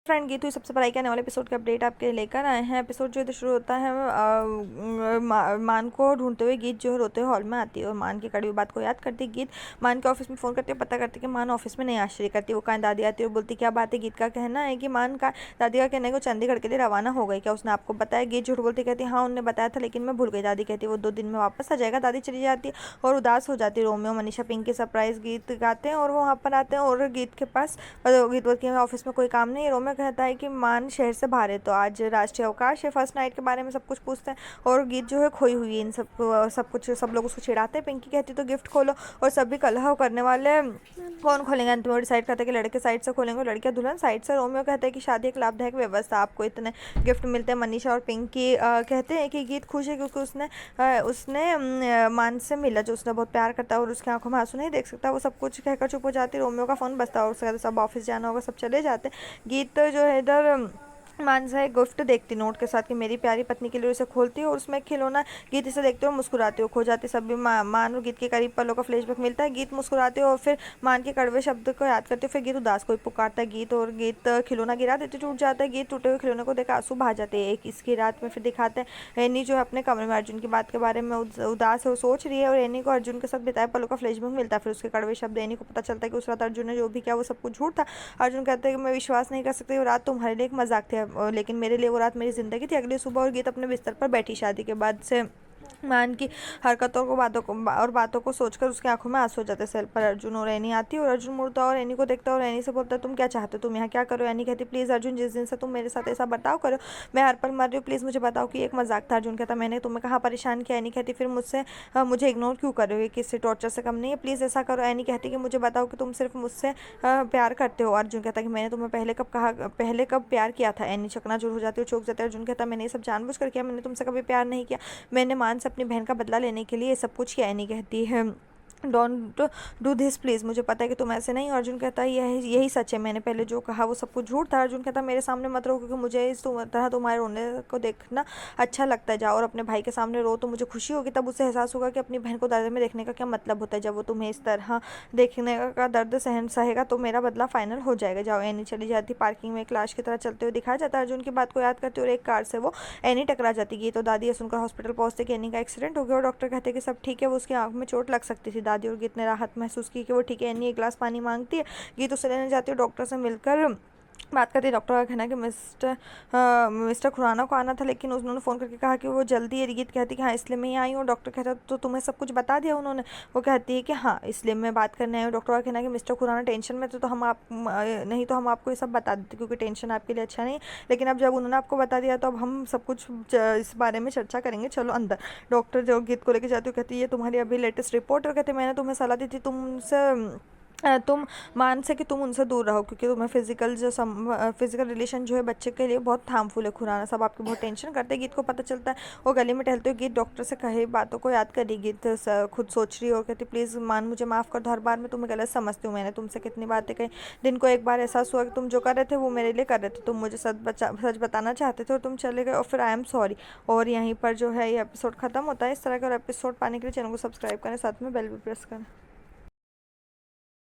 Friend गीत हुई सबसे पढ़ाई के आने वाले एपिसोड के अपडेट आपके लेकर आए हैं। एपिसोड जो इधर शुरू होता है मान को ढूंढते हुए गीत जो है रोते हुए हॉल में आती है और मान की कड़ी हुई बात को याद करती है। गीत मान के ऑफिस में फ़ोन करती है, पता करती है कि मान ऑफिस में नहीं आश्चर्य करती। वो कहाँ दादी आती है और बोलती क्या बात है। गीत का कहना है कि मान का दादी का कहना है कि वो चंडीगढ़ के लिए रवाना हो गई, क्या उसने आपको बताया। गीत झूठ बोलती कहती हाँ उन्होंने बताया था लेकिन मैं भूल गई। दादी कहती वो 2 दिन में वापस आ जाएगा। दादी चली जाती है और उदास हो जाती है। रोमियो मनीषा पिंकी सरप्राइज गीत गाते हैं और वो वहाँ पर आते हैं और गीत के पास गीत बोलती है ऑफिस में कोई काम नहीं है। रोमियो कहता है कि मान शहर से बाहर है तो आज राष्ट्रीय अवकाश है। फर्स्ट नाइट के बारे में सब कुछ पूछते हैं और गीत जो है खोई हुई है इन सब लोग उसको चिढ़ाते हैं। पिंकी कहती तो गिफ्ट खोलो और सभी कलह करने वाले कौन खोलेंगे। अंत में डिसाइड करते हैं कि लड़के साइड से खोलेंगे और लड़कियां दुल्हन साइड से। रोमियो कहते हैं कि शादी एक लाभदायक व्यवस्था, आपको इतने गिफ्ट मिलते हैं। मनीषा और पिंकी कहते हैं कि गीत खुश है क्योंकि उसने मान से मिला जो उसने बहुत प्यार करता है और उसकी आंखों में आंसू नहीं देख सकता। वो सब कुछ कहकर चुप हो जाती है। रोमियो का फोन बजता है और उसके बाद सब ऑफिस जाना होगा, सब चले जाते हैं। गीत जो है इधर मानसा एक गिफ्ट देखती नोट के साथ कि मेरी प्यारी पत्नी के लिए, उसे खोलती है और उसमें एक खिलौना। गीत इसे देखते हो मुस्कुराती हो, खो जाती सभी मान और गीत के करीब पलों का फ्लैशबैक मिलता है। गीत मुस्कुराती हो और फिर मान के कड़वे शब्द को याद करते हो। फिर गीत उदास कोई पुकारता है गीत खिलौना गिरा देते, टूट जाता है। गीत टूटे हुए खिलौने को देख आंसू बहा जाते हैं। एक इसकी रात में फिर दिखाते हैं एनी जो है अपने कमरे में अर्जुन की बात के बारे में उदास है, वो सोच रही है और एनी को अर्जुन के साथ बिताए पलों का फ्लैशबैक मिलता है। फिर उसके कड़वे शब्द एनी को पता चलता है कि उस रात अर्जुन ने जो भी किया वो सब कुछ झूठ था। अर्जुन कहते हैं कि मैं विश्वास नहीं कर सकती, वो रात तुम्हारे लिए एक मजाक थी लेकिन मेरे लिए वो रात मेरी जिंदगी थी। अगली सुबह और गीत अपने बिस्तर पर बैठी। शादी के बाद से मान की हरकतों को बातों को सोचकर उसकी आंखों में आंसू हो जाते। सेल पर अर्जुन और एनी आती है और अर्जुन मुड़ता है और एनी को देखता है और एनी से बोलता है तुम क्या चाहते हो, तुम यहाँ क्या करो। एनी कहती प्लीज़ अर्जुन जिस दिन से तुम मेरे साथ ऐसा बर्ताव करो मैं हर पल मर रही हूँ, प्लीज़ मुझे बताओ कि एक मजाक था। अर्जुन कहता मैंने तुम्हें कहाँ परेशान किया। एनी कहती फिर मुझे इग्नोर क्यों कर रहे हो, ये किससे टॉर्चर से कम नहीं है, प्लीज़ ऐसा करो। एनी कहती कि मुझे बताओ कि तुम सिर्फ मुझसे प्यार करते हो। अर्जुन कहता कि मैंने तुम्हें पहले कब प्यार किया था। एनी चकनाचूर हो जाती है, चौंक जाता है। अर्जुन कहता मैंने ये सब जानबूझकर किया, मैंने तुमसे कभी प्यार नहीं किया, मैंने मान से अपनी बहन का बदला लेने के लिए सब कुछ किया। नहीं कहती है डोंट डू दिस प्लीज़, मुझे पता है कि तुम ऐसे नहीं। अर्जुन कहता है यही सच है, मैंने पहले जो कहा वो सब कुछ झूठ था। अर्जुन कहता मेरे सामने मत रो क्योंकि मुझे इस तरह तुम्हारे रोने को देखना अच्छा लगता है। जाओ और अपने भाई के सामने रो तो मुझे खुशी होगी, तब उसे एहसास होगा कि अपनी बहन को दर्द में देखने का क्या मतलब होता है। जब वो तुम्हें इस तरह देखने का दर्द सहन सहेगा तो मेरा बदला फाइनल हो जाएगा। जाओ। एनी चली जाती। पार्किंग में एक लाश की तरह चलते हुए दिखाया जाता है। अर्जुन की बात को याद करते और एक कार से वो एनी टकरा जाती। गीत और दादी ये सुनकर हॉस्पिटल पहुंचते कि एनी का एक्सीडेंट हो गया और डॉक्टर कहते कि सब ठीक है, वो उसकी आंख में चोट लग सकती थी। दादी और गीत ने राहत महसूस की कि वो ठीक है। एनी एक गिलास पानी मांगती है। गीत उसे लेने जाती है, डॉक्टर से मिलकर बात करती है। डॉक्टर का कहना है कि मिस्टर खुराना को आना था लेकिन उन्होंने फ़ोन करके कहा कि वो जल्दी है। गीत कहती है कि हाँ इसलिए मैं ही आई हूँ। डॉक्टर कहता है तो तुम्हें सब कुछ बता दिया उन्होंने। वो कहती है कि हाँ इसलिए मैं बात करने आई हूँ। डॉक्टर का कहना है कि मिस्टर खुराना टेंशन में थे तो नहीं तो हम आपको ये सब बता देते क्योंकि टेंशन आपके लिए अच्छा नहीं। लेकिन अब जब उन्होंने आपको बता दिया तो अब हम सब कुछ इस बारे में चर्चा करेंगे, चलो अंदर। डॉक्टर जो गीत को लेकर जाती है कहती है ये तुम्हारी अभी लेटेस्ट रिपोर्ट। और कहते मैंने तुम्हें सलाह दी थी तुम मान से कि तुम उनसे दूर रहो क्योंकि तुम्हें फिजिकल रिलेशन जो है बच्चे के लिए बहुत हार्मफुल है। खुराना सब आपकी बहुत टेंशन करते हैं। गीत को पता चलता है। वो गली में टहलते हुए गीत डॉक्टर से कहे बातों को याद करी। गीत खुद सोच रही है और कहती प्लीज़ मान मुझे माफ़ कर दो, हर बार मैं तुम्हें गलत समझती हूँ। मैंने तुमसे कितनी बातें कही, दिन को एक बार एहसास हुआ कि तुम जो कर रहे थे वो मेरे लिए कर रहे थे। तुम मुझे सच बताना चाहते थे और तुम चले गए और फिर आई एम सॉरी। और यहीं पर जो है ये एपिसोड खत्म होता है। इस तरह का एपिसोड पाने के लिए चैनल को सब्सक्राइब करें, साथ में बेल भी प्रेस करें।